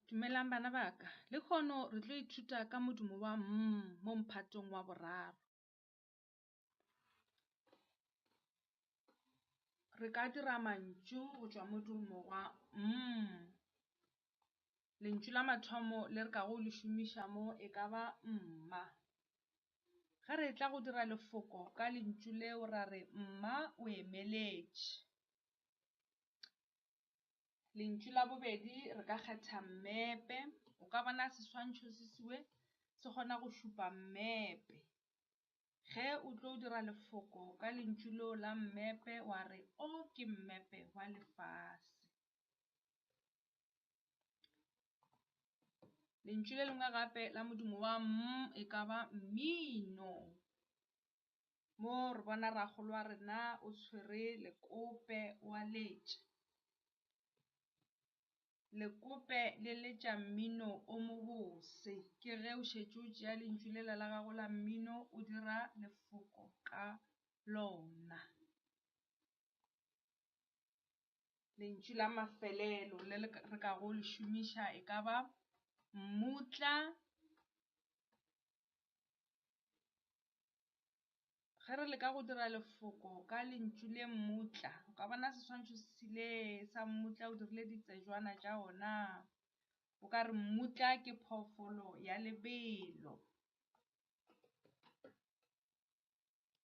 Dumelang bana ba ka, le kgono re tlo ithuta ka modumo wa mo mphatong wa boraro. Re ka dira mantšu go tšwa modumo wa lentšu la mathomo le re ka go le šomiša mo e ka ba mma. Ge re tla go dira lefoko ka lentšu leo ra re mma o emeletše. Lentšu la bobedi re ka kgetha mmepe, o ka bona seswantšho se sewe se kgona go šupa mmepe. Ge o tlo dira lefoko ka lentšu leo la mmepe wa re o ke mmepe wa lefase. Lentšu le lengwe gape la modumo wa e ka ba mmino, mo re bona rragolo wa rena o tshwere lekope wa letša. Lekope le letša mmino o mobose, ke ge o šetše o tšea lentšu lela la gago la mmino o dira lefoko ka lona. Lentšu la mafelelo le re ka go le šomiša e ka ba mmutla. Ge re leka go dira lefoko ka lentšu le mmutla, o ka bona seswantšho se sele sa mmutla o dirile ditsejwana tša ona. O ka re mmutla ke phoofolo ya lebelo.